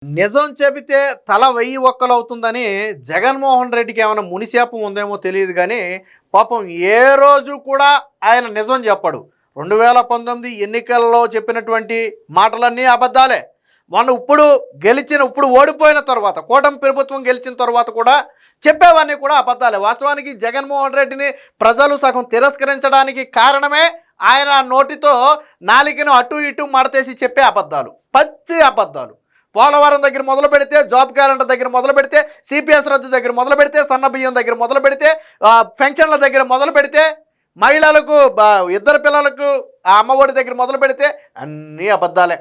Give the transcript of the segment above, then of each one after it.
నిజం చెబితే తల 1000 ఒక్కలవుతుందని జగన్మోహన్ రెడ్డికి ఏమైనా మునిశాపం ఉందేమో తెలియదు కానీ పాపం ఏ రోజు కూడా ఆయన నిజం చెప్పడు. 2019 ఎన్నికల్లో చెప్పినటువంటి మాటలన్నీ అబద్ధాలే. ఇప్పుడు ఓడిపోయిన తర్వాత కూటమి ప్రభుత్వం గెలిచిన తర్వాత కూడా చెప్పేవన్నీ కూడా అబద్ధాలే. వాస్తవానికి జగన్మోహన్ రెడ్డిని ప్రజలు సగం తిరస్కరించడానికి కారణమే ఆయన నోటితో నాలికను అటు ఇటు మడతేసి చెప్పే అబద్ధాలు, పచ్చి అబద్ధాలు. పోలవరం దగ్గర మొదలు పెడితే, జాబ్ క్యాలెండర్ దగ్గర మొదలు పెడితే, సిపిఎస్ రద్దు దగ్గర మొదలు పెడితే, సన్న బియ్యం దగ్గర మొదలు పెడితే, పెన్షన్ల దగ్గర మొదలు పెడితే, మహిళలకు ఇద్దరు పిల్లలకు అమ్మఒడి దగ్గర మొదలు పెడితే అన్నీ అబద్ధాలే.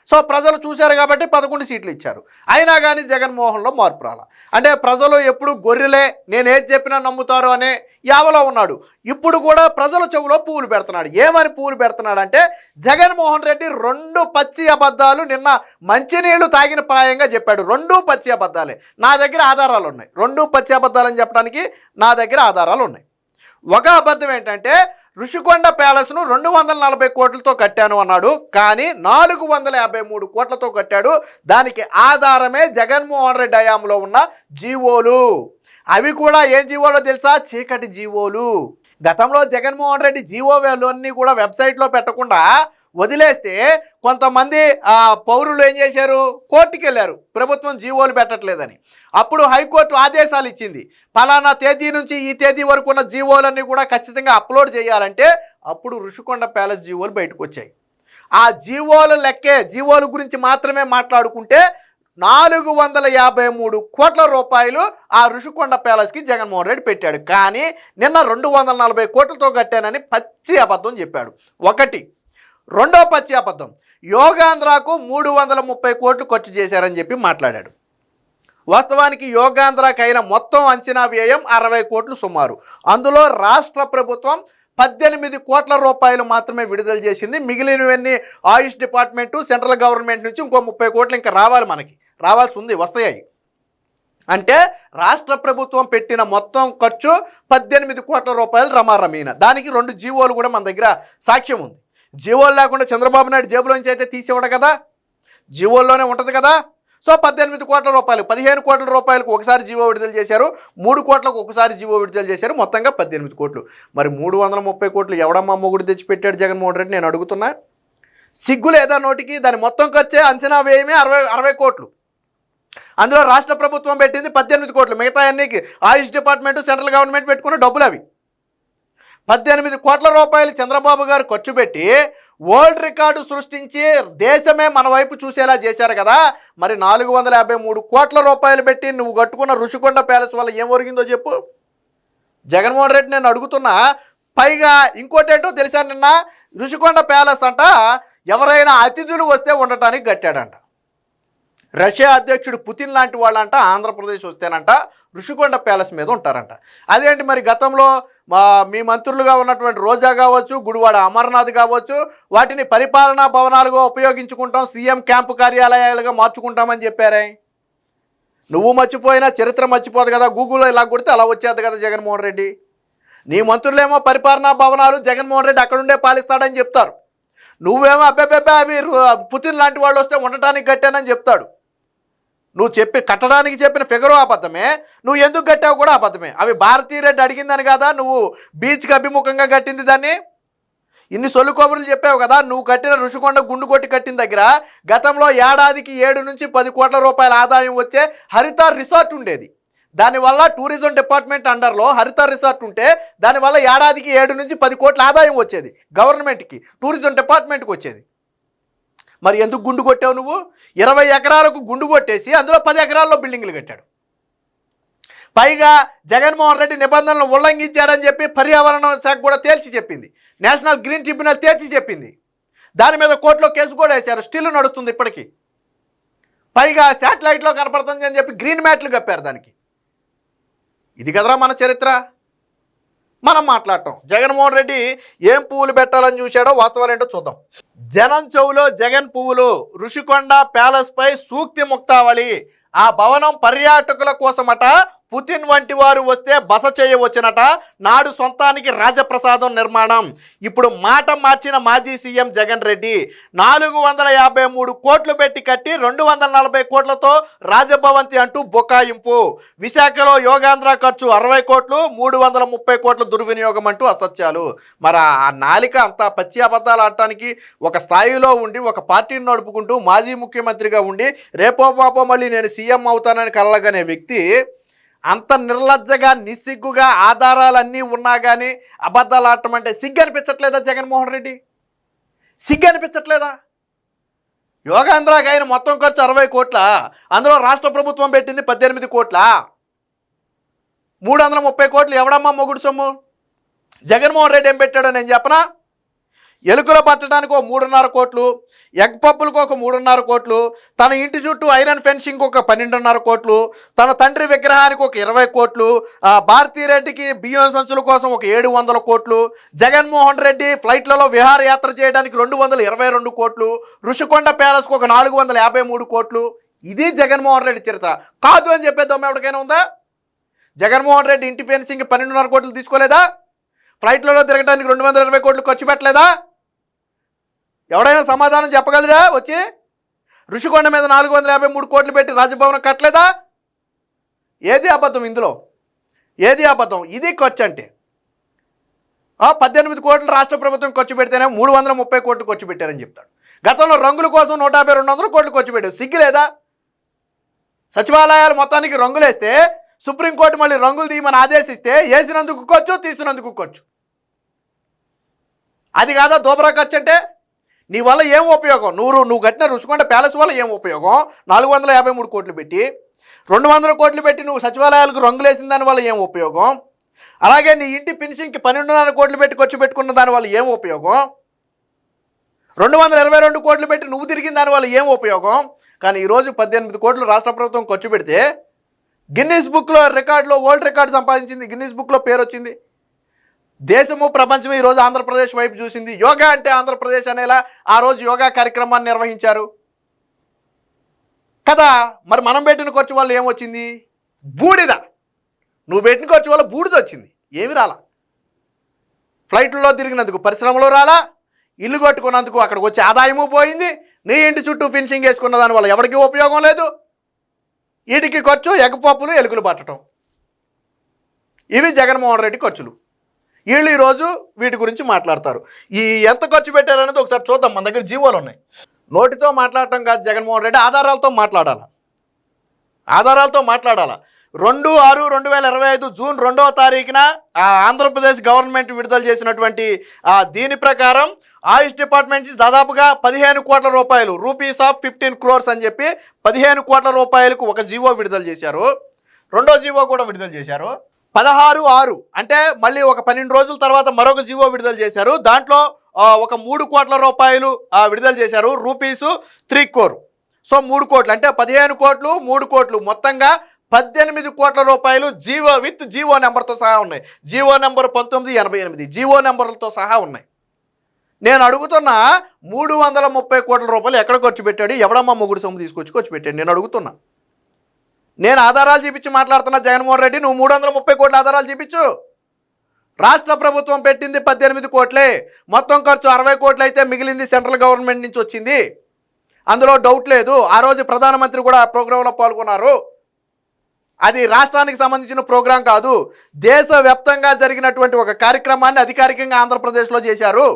సో ప్రజలు చూశారు కాబట్టి 11 సీట్లు ఇచ్చారు. అయినా కానీ జగన్మోహన్లో మార్పు రాల. అంటే ప్రజలు ఎప్పుడు గొర్రెలే, నేను ఏది చెప్పినా నమ్ముతారు అనే యావలో ఉన్నాడు. ఇప్పుడు కూడా ప్రజల చెవులో పువ్వులు పెడుతున్నాడు. ఏమని పువ్వులు పెడుతున్నాడు అంటే, జగన్మోహన్ రెడ్డి 2 పచ్చి అబద్ధాలు నిన్న మంచినీళ్లు తాగిన ప్రాయంగా చెప్పాడు. 2 పచ్చి అబద్ధాలే. నా దగ్గర ఆధారాలు ఉన్నాయి. 2 పచ్చి అబద్ధాలని చెప్పడానికి నా దగ్గర ఆధారాలు ఉన్నాయి. ఒక అబద్ధం ఏంటంటే, ఋషికొండ ప్యాలెస్ను 240 కోట్లతో కట్టాను అన్నాడు. కానీ 453 కోట్లతో కట్టాడు. దానికి ఆధారమే జగన్మోహన్ రెడ్డి హయాంలో ఉన్న జీవోలు. అవి కూడా ఏం జీవోలో తెలుసా? చీకటి జీవోలు. గతంలో జగన్మోహన్ రెడ్డి జీవోలన్నీ కూడా వెబ్సైట్లో పెట్టకుండా వదిలేస్తే కొంతమంది పౌరులు ఏం చేశారు? కోర్టుకి వెళ్ళారు, ప్రభుత్వం జీవోలు పెట్టట్లేదని. అప్పుడు హైకోర్టు ఆదేశాలు ఇచ్చింది, పలానా తేదీ నుంచి ఈ తేదీ వరకు ఉన్న జీవోలన్నీ కూడా ఖచ్చితంగా అప్లోడ్ చేయాలంటే అప్పుడు ఋషికొండ ప్యాలెస్ జీవోలు బయటకు వచ్చాయి. ఆ జీవోల గురించి మాత్రమే మాట్లాడుకుంటే 453 కోట్ల రూపాయలు ఆ ఋషికొండ ప్యాలెస్కి జగన్మోహన్ రెడ్డి పెట్టాడు. కానీ నిన్న 240 కోట్లతో కట్టానని పచ్చి అబద్ధం చెప్పాడు. ఒకటి. రెండో పచ్చి అబద్ధం, యోగాంధ్రకు 330 కోట్లు ఖర్చు చేశారని చెప్పి మాట్లాడాడు. వాస్తవానికి యోగాంధ్రకు అయిన మొత్తం అంచనా వ్యయం 60 కోట్లు సుమారు. అందులో రాష్ట్ర ప్రభుత్వం 18 కోట్ల రూపాయలు మాత్రమే విడుదల చేసింది. మిగిలినవన్నీ ఆయుష్ డిపార్ట్మెంటు, సెంట్రల్ గవర్నమెంట్ నుంచి ఇంకో 30 కోట్లు ఇంకా రావాల్సి ఉంది, వస్తాయి. అంటే రాష్ట్ర ప్రభుత్వం పెట్టిన మొత్తం ఖర్చు 18 కోట్ల రూపాయలు రమారమీన. దానికి 2 జీవోలు కూడా మన దగ్గర సాక్ష్యం ఉంది. జీవోలు లేకుండా చంద్రబాబు నాయుడు జేబులోంచి అయితే తీసేవాడు కదా, జీవోల్లోనే ఉంటుంది కదా. సో 18 కోట్ల రూపాయలు, 15 కోట్ల రూపాయలకు ఒకసారి జీవో విడుదల చేశారు, 3 కోట్లకు ఒకసారి జీవో విడుదల చేశారు, మొత్తంగా 18 కోట్లు. మరి 330 కోట్లు ఎవడమ్మా మొగుడు తెచ్చిపెట్టాడు జగన్మోహన్ రెడ్డి? నేను అడుగుతున్నా. సిగ్గు లేదా నోటికి? దాని మొత్తం ఖర్చే అంచనా వ్యయమే 60 కోట్లు. అందులో రాష్ట్ర ప్రభుత్వం పెట్టింది 18 కోట్లు. మిగతా అన్నికి ఆయుష్ డిపార్ట్మెంటు, సెంట్రల్ గవర్నమెంట్ పెట్టుకున్న డబ్బులు అవి. 18 కోట్ల రూపాయలు చంద్రబాబు గారు ఖర్చు పెట్టి వరల్డ్ రికార్డు సృష్టించి దేశమే మన వైపు చూసేలా చేశారు కదా. మరి 453 కోట్ల రూపాయలు పెట్టి నువ్వు కట్టుకున్న ఋషికొండ ప్యాలెస్ వల్ల ఏం ఒరిగిందో చెప్పు జగన్మోహన్ రెడ్డి. నేను అడుగుతున్నా. పైగా ఇంకోటి ఏంటో తెలుసా, నిన్న ఋషికొండ ప్యాలెస్ అంట ఎవరైనా అతిథులు వస్తే ఉండటానికి కట్టాడంట. రష్యా అధ్యక్షుడు పుతిన్ లాంటి వాళ్ళంట ఆంధ్రప్రదేశ్ వస్తేనంట ఋషికొండ ప్యాలెస్ మీద ఉంటారంట. అదేంటి మరి? గతంలో మీ మంత్రులుగా ఉన్నటువంటి రోజా కావచ్చు, గుడివాడ అమర్నాథ్ కావచ్చు, వాటిని పరిపాలనా భవనాలుగా ఉపయోగించుకుంటాం, సీఎం క్యాంపు కార్యాలయాలుగా మార్చుకుంటామని చెప్పారే. నువ్వు మర్చిపోయినా చరిత్ర మర్చిపోదు కదా. గూగుల్లో ఇలా కొడితే అలా వచ్చేది కదా జగన్మోహన్ రెడ్డి. నీ మంత్రులేమో పరిపాలనా భవనాలు జగన్మోహన్ రెడ్డి అక్కడుండే పాలిస్తాడని చెప్తారు. నువ్వేమో అబ్బెబ్బెబ్బే అవి పుతిన్ లాంటి వాళ్ళు వస్తే ఉండటానికి కట్టానని చెప్తాడు. నువ్వు కట్టడానికి చెప్పిన ఫిగరు అబద్ధమే, నువ్వు ఎందుకు కట్టావు కూడా అబద్ధమే. అవి భారతీ రెడ్డి అడిగిందని కదా నువ్వు బీచ్కి అభిముఖంగా కట్టింది దాన్ని. ఇన్ని సొల్లు కబుర్లు చెప్పావు కదా. నువ్వు కట్టిన ఋషికొండ గుండు కొట్టి కట్టిన దగ్గర గతంలో ఏడాదికి 7 నుంచి 10 కోట్ల రూపాయల ఆదాయం వచ్చే హరిత రిసార్ట్ ఉండేది. దానివల్ల టూరిజం డిపార్ట్మెంట్ అండర్లో హరిత రిసార్ట్ ఉంటే దానివల్ల ఏడాదికి 7 నుంచి 10 కోట్ల ఆదాయం వచ్చేది గవర్నమెంట్కి, టూరిజం డిపార్ట్మెంట్కి వచ్చేది. మరి ఎందుకు గుండు కొట్టావు నువ్వు? 20 ఎకరాలకు గుండు కొట్టేసి అందులో 10 ఎకరాల్లో బిల్డింగ్లు కట్టాడు. పైగా జగన్మోహన్ రెడ్డి నిబంధనలు ఉల్లంఘించాడని చెప్పి పర్యావరణ శాఖ కూడా తేల్చి చెప్పింది. నేషనల్ గ్రీన్ ట్రిబ్యునల్ తేల్చి చెప్పింది. దాని మీద కోర్టులో కేసు కూడా వేశారు, స్టిల్ నడుస్తుంది ఇప్పటికీ. పైగా శాటిలైట్లో కనపడుతుంది అని చెప్పి గ్రీన్ మ్యాట్లు కప్పారు దానికి. ఇది కదరా మన చరిత్ర. మనం మాట్లాడటం జగన్మోహన్ రెడ్డి ఏం పువ్వులు పెట్టాలని చూశాడో వాస్తవాలు ఏంటో చూద్దాం. జనం చెవులో జగన్ పువ్వులు. ఋషికొండ ప్యాలెస్ పై సూక్తి ముక్తావళి. ఆ భవనం పర్యాటకుల కోసమట పుతిన్ వంటి వారు వస్తే బస చేయవచ్చునట. నాడు సొంతానికి రాజప్రసాదం నిర్మాణం. ఇప్పుడు మాట మార్చిన మాజీ సీఎం జగన్ రెడ్డి 453 కోట్లు పెట్టి కట్టి 240 కోట్లతో రాజభవంతి అంటూ బొకాయింపు. విశాఖలో యోగాంధ్ర ఖర్చు 60 కోట్లు, 330 కోట్ల దుర్వినియోగం అంటూ అసత్యాలు. మరి ఆ నాలిక అంతా పచ్చి అబద్ధాలు ఆడటానికి ఒక స్థాయిలో ఉండి ఒక పార్టీని నడుపుకుంటూ మాజీ ముఖ్యమంత్రిగా ఉండి రేపో పాపో మళ్ళీ నేను సీఎం అవుతానని కలగనే వ్యక్తి అంత నిర్లజ్జగా నిస్సిగ్గుగా ఆధారాలన్నీ ఉన్నా కానీ అబద్ధాలు ఆడటం అంటే సిగ్గు అనిపించట్లేదా జగన్మోహన్ రెడ్డి? సిగ్గు అనిపించట్లేదా? యోగాంధ్రాకి ఆయన మొత్తం ఖర్చు 60 కోట్ల, అందులో రాష్ట్ర ప్రభుత్వం పెట్టింది 18 కోట్ల. 330 కోట్లు ఎవడమ్మా మొగుడు సొమ్ము? జగన్మోహన్ రెడ్డి ఏం పెట్టాడో నేను చెప్పనా? ఎలుకలు పట్టడానికి ఒక 3.5 కోట్లు, ఎగ్ పప్పులకు ఒక 3.5 కోట్లు, తన ఇంటి చుట్టూ ఐరన్ ఫెన్సింగ్ ఒక 12.5 కోట్లు, తన తండ్రి విగ్రహానికి ఒక 20 కోట్లు, భారతీరెడ్డికి బియ్యం సంచుల కోసం ఒక 700 కోట్లు, జగన్మోహన్ రెడ్డి ఫ్లైట్లలో విహారయాత్ర చేయడానికి 222 కోట్లు, ఋషికొండ ప్యాలెస్కు ఒక 453 కోట్లు. ఇది జగన్మోహన్ రెడ్డి చరిత్ర. కాదు అని చెప్పే దొమ్మ ఎవరికైనా ఉందా? జగన్మోహన్ రెడ్డి ఇంటి ఫెన్సింగ్ 12.5 కోట్లు తీసుకోలేదా? ఫ్లైట్లలో తిరగడానికి 220 కోట్లు ఖర్చు పెట్టలేదా? ఎవడైనా సమాధానం చెప్పగలరా? వచ్చి ఋషికొండ మీద 453 కోట్లు పెట్టి రాజభవనం కట్టలేదా? ఏది అబద్ధం ఇందులో? ఏది అబద్ధం? ఇది ఖర్చు అంటే 18 కోట్లు రాష్ట్ర ప్రభుత్వం ఖర్చు పెడితేనే 330 కోట్లు ఖర్చు పెట్టారని చెప్తాడు. గతంలో రంగుల కోసం 150-200 కోట్లు ఖర్చు పెట్టారు. సిగ్గు లేదా? సచివాలయాలు మొత్తానికి రంగులేస్తే సుప్రీంకోర్టు మళ్ళీ రంగులు తీయమని ఆదేశిస్తే వేసినందుకు ఖర్చు, తీసినందుకు ఖర్చు. అది కాదా దోబరా ఖర్చు అంటే? నీ వల్ల ఏం ఉపయోగం? నువ్వు కట్టిన ఋషికొండ ప్యాలెస్ వల్ల ఏం ఉపయోగం? 453 కోట్లు పెట్టి 200 కోట్లు పెట్టి నువ్వు సచివాలయాలకు రంగులు వేసిన దానివల్ల ఏం ఉపయోగం? అలాగే నీ ఇంటి ఫినిషింగ్కి 12.5 కోట్లు పెట్టి ఖర్చు పెట్టుకున్న దానివల్ల ఏం ఉపయోగం? 222 కోట్లు పెట్టి నువ్వు తిరిగిన దానివల్ల ఏం ఉపయోగం? కానీ ఈరోజు 18 కోట్లు రాష్ట్ర ప్రభుత్వం ఖర్చు పెడితే గిన్నీస్ బుక్లో రికార్డులో వరల్డ్ రికార్డు సంపాదించింది. గిన్నీస్ బుక్లో పేరు వచ్చింది. దేశము ప్రపంచం ఈరోజు ఆంధ్రప్రదేశ్ వైపు చూసింది. యోగా అంటే ఆంధ్రప్రదేశ్ అనేలా ఆ రోజు యోగా కార్యక్రమాన్ని నిర్వహించారు కదా. మరి మనం పెట్టిన ఖర్చు వల్ల ఏమొచ్చింది? బూడిద. నువ్వు పెట్టిన ఖర్చు వల్ల బూడిద వచ్చింది. ఏమి రాలా? ఫ్లైట్లో తిరిగినందుకు పరిశ్రమలో రాలా, ఇల్లు కట్టుకున్నందుకు అక్కడికి వచ్చే ఆదాయము పోయింది, నీ ఇంటి చుట్టూ ఫినిషింగ్ వేసుకున్న దానివల్ల ఎవరికి ఉపయోగం లేదు. వీటికి ఖర్చు ఎగపప్పులు, ఎలుకలు పట్టడం. ఇవి జగన్మోహన్ రెడ్డి ఖర్చులు. వీళ్ళు ఈరోజు వీటి గురించి మాట్లాడతారు. ఈ ఎంత ఖర్చు పెట్టారనేది ఒకసారి చూద్దాం. మన దగ్గర జీవోలు ఉన్నాయి. నోటితో మాట్లాడటం కాదు జగన్మోహన్ రెడ్డి, ఆధారాలతో మాట్లాడాలి. 2/6/2025 జూన్ 2వ తారీఖున ఆంధ్రప్రదేశ్ గవర్నమెంట్ విడుదల చేసినటువంటి దీని ప్రకారం ఆయుష్ డిపార్ట్మెంట్ దాదాపుగా 15 కోట్ల రూపాయలు, రూపీస్ ఆఫ్ 15 crores అని చెప్పి 15 కోట్ల రూపాయలకు ఒక జీవో విడుదల చేశారు. రెండో జీవో కూడా విడుదల చేశారు. 16/6 అంటే మళ్ళీ ఒక 12 రోజుల తర్వాత మరొక జీవో విడుదల చేశారు. దాంట్లో ఒక 3 కోట్ల రూపాయలు విడుదల చేశారు, రూపీస్ 3 crore. సో 3 కోట్లు అంటే 15 కోట్లు, 3 కోట్లు, మొత్తంగా 18 కోట్ల రూపాయలు జీవో విత్ జీవో నెంబర్తో సహా ఉన్నాయి. జీవో నెంబర్ 1988 జీవో నెంబర్లతో సహా ఉన్నాయి. నేను అడుగుతున్నా 330 కోట్ల రూపాయలు ఎక్కడ ఖర్చు పెట్టాడు? ఎవడమ్మా మొగుడు సొమ్ము తీసుకొచ్చి ఖర్చు పెట్టాడు? నేను అడుగుతున్నా. నేను ఆధారాలు చూపించి మాట్లాడుతున్నా జగన్మోహన్ రెడ్డి. నువ్వు 330 కోట్ల ఆధారాలు చూపించు. రాష్ట్ర ప్రభుత్వం పెట్టింది 18 కోట్లే. మొత్తం ఖర్చు 60 కోట్లు అయితే మిగిలింది సెంట్రల్ గవర్నమెంట్ నుంచి వచ్చింది. అందులో డౌట్ లేదు. ఆ రోజు ప్రధానమంత్రి కూడా ఆ ప్రోగ్రాంలో పాల్గొన్నారు. అది రాష్ట్రానికి సంబంధించిన ప్రోగ్రాం కాదు, దేశవ్యాప్తంగా జరిగినటువంటి ఒక కార్యక్రమాన్ని అధికారికంగా ఆంధ్రప్రదేశ్లో చేశారు.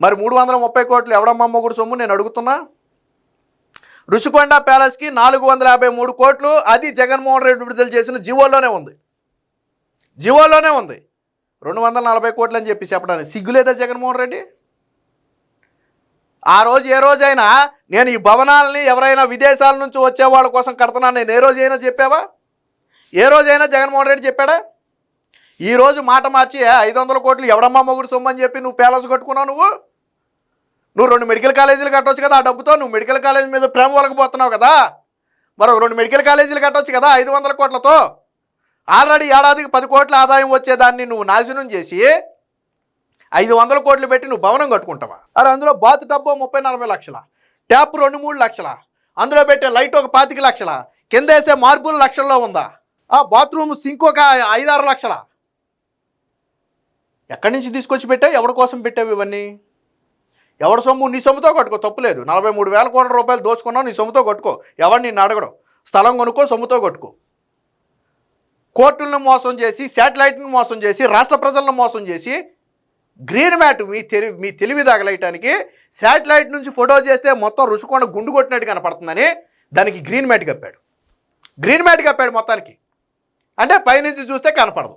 మరి 330 కోట్లు ఎవడమ్మా మొగుడు సొమ్ము? నేను అడుగుతున్నా. ఋషికొండ ప్యాలెస్కి 453 కోట్లు, అది జగన్మోహన్ రెడ్డి విడుదల చేసిన జీవోలోనే ఉంది. 240 కోట్లు అని చెప్పి చెప్పడానికి సిగ్గులేదా జగన్మోహన్ రెడ్డి? ఆ రోజు ఏ రోజైనా నేను ఈ భవనాలని ఎవరైనా విదేశాల నుంచి వచ్చే వాళ్ళ కోసం కడుతున్నాను నేను ఏ రోజైనా చెప్పావా? ఏ రోజైనా జగన్మోహన్ రెడ్డి చెప్పాడా? ఈరోజు మాట మార్చి 500 కోట్లు ఎవడమ్మా మొగుడు సొమ్ము అని చెప్పి నువ్వు ప్యాలెస్ కట్టుకున్నావు. నువ్వు 2 మెడికల్ కాలేజీలు కట్టవచ్చు కదా. ఆ డబ్బుతో నువ్వు మెడికల్ కాలేజీ మీద ప్రేమ వలకపోతున్నావు కదా. మరో 2 మెడికల్ కాలేజీలు కట్టవచ్చు కదా 500 కోట్లతో. ఆల్రెడీ ఏడాదికి 10 కోట్ల ఆదాయం వచ్చేదాన్ని నువ్వు నాశనం చేసి 500 కోట్లు పెట్టి నువ్వు భవనం కట్టుకుంటావా? అరే అందులో బాత్ టబ్బు 30-40 లక్షల, ట్యాప్ 2-3 లక్షల, అందులో పెట్టే లైట్ ఒక 25 లక్షల, కింద వేసే మార్బుల్ లక్షల్లో ఉందా? బాత్రూమ్ సింక్ ఒక 5-6 లక్షల. ఎక్కడి నుంచి తీసుకొచ్చి పెట్టావు? ఎవరి కోసం పెట్టావు ఇవన్నీ? ఎవరి సొమ్ము? నీ సొమ్ముతో కట్టుకో, తప్పులేదు. 43,000 కోట్ల రూపాయలు దోచుకున్నావు, నీ సొమ్ముతో కట్టుకో. ఎవరు నిన్ను అడగడం? స్థలం కొనుక్కో, సొమ్ముతో కట్టుకో. కోర్టులను మోసం చేసి, శాటిలైట్ను మోసం చేసి, రాష్ట్ర ప్రజలను మోసం చేసి, గ్రీన్ మ్యాట్ మీ తెలివి తగలేయటానికి శాటిలైట్ నుంచి ఫోటో చేస్తే మొత్తం రుషికొండ గుండు కొట్టినట్టు కనపడుతుందని దానికి గ్రీన్ మ్యాట్ కప్పాడు. గ్రీన్ మ్యాట్ కప్పాడు మొత్తానికి. అంటే పైనుంచి చూస్తే కనపడదు.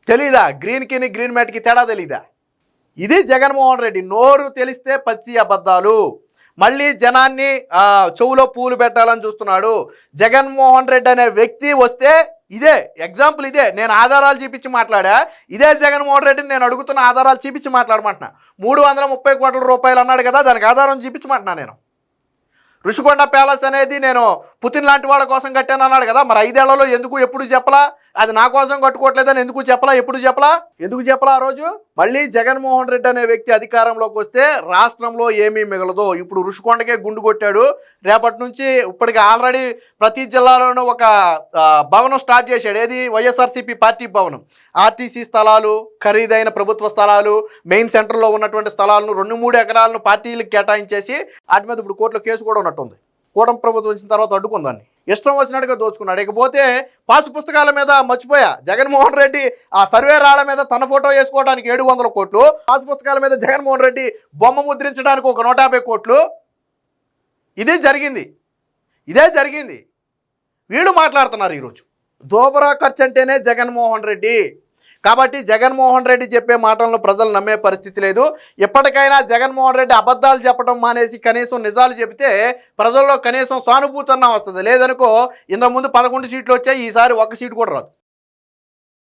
తెలీదా? గ్రీన్ మ్యాట్కి తేడా తెలీదా? ఇది జగన్మోహన్ రెడ్డి. నోరు తెలిస్తే పచ్చి అబద్ధాలు. మళ్ళీ జనాన్ని చెవులో పూలు పెట్టాలని చూస్తున్నాడు. జగన్మోహన్ రెడ్డి అనే వ్యక్తి వస్తే ఇదే ఎగ్జాంపుల్. ఇదే నేను ఆధారాలు చూపించి మాట్లాడా. ఇదే జగన్మోహన్ రెడ్డిని నేను అడుగుతున్న ఆధారాలు చూపించి మాట్లాడమంటున్నా. 330 కోట్ల రూపాయలు అన్నాడు కదా, దానికి ఆధారం చూపించమంటున్నా నేను. ఋషికొండ ప్యాలెస్ అనేది నేను పుతిన్ లాంటి వాళ్ళ కోసం కట్టాను అన్నాడు కదా, మరి 5 ఏళ్లలో ఎప్పుడు చెప్పలా? అది నా కోసం కట్టుకోవట్లేదని ఎందుకు చెప్పలా? ఎప్పుడు చెప్పలా ఆ రోజు? మళ్ళీ జగన్మోహన్ రెడ్డి అనే వ్యక్తి అధికారంలోకి వస్తే రాష్ట్రంలో ఏమీ మిగలదు. ఇప్పుడు ఋషికొండకే గుండు కొట్టాడు. రేపటి నుంచి ఇప్పటికి ఆల్రెడీ ప్రతి జిల్లాలోనూ ఒక భవనం స్టార్ట్ చేశాడు. ఏది? వైఎస్ఆర్సీపీ పార్టీ భవనం. ఆర్టీసీ స్థలాలు, ఖరీదైన ప్రభుత్వ స్థలాలు, మెయిన్ సెంటర్లో ఉన్నటువంటి స్థలాలను 2-3 ఎకరాలను పార్టీలకు కేటాయించేసి వాటి మీద ఇప్పుడు కోర్టులో కేసు కూడా ఉన్నట్టుంది. కూటమి ప్రభుత్వం వచ్చిన తర్వాత అడ్డుకుందాన్ని. ఇష్టం వచ్చినట్టుగా దోచుకున్నాడు. ఇకపోతే పాసు పుస్తకాల మీద మర్చిపోయా. జగన్మోహన్ రెడ్డి ఆ సర్వే రాళ్ల మీద తన ఫోటో వేసుకోవడానికి 700 కోట్లు, పాసు పుస్తకాల మీద జగన్మోహన్ రెడ్డి బొమ్మ ముద్రించడానికి ఒక 150 కోట్లు. ఇదే జరిగింది. వీళ్ళు మాట్లాడుతున్నారు ఈరోజు. దోబరా ఖర్చు అంటేనే జగన్మోహన్ రెడ్డి. కాబట్టి జగన్మోహన్ రెడ్డి చెప్పే మాటలను ప్రజలు నమ్మే పరిస్థితి లేదు. ఎప్పటికైనా జగన్మోహన్ రెడ్డి అబద్ధాలు చెప్పడం మానేసి కనీసం నిజాలు చెబితే ప్రజల్లో కనీసం సానుభూతి అన్నా వస్తుంది. లేదనుకో ఇంతకుముందు 11 సీట్లు వచ్చాయి, ఈసారి 1 సీటు కూడా రాదు.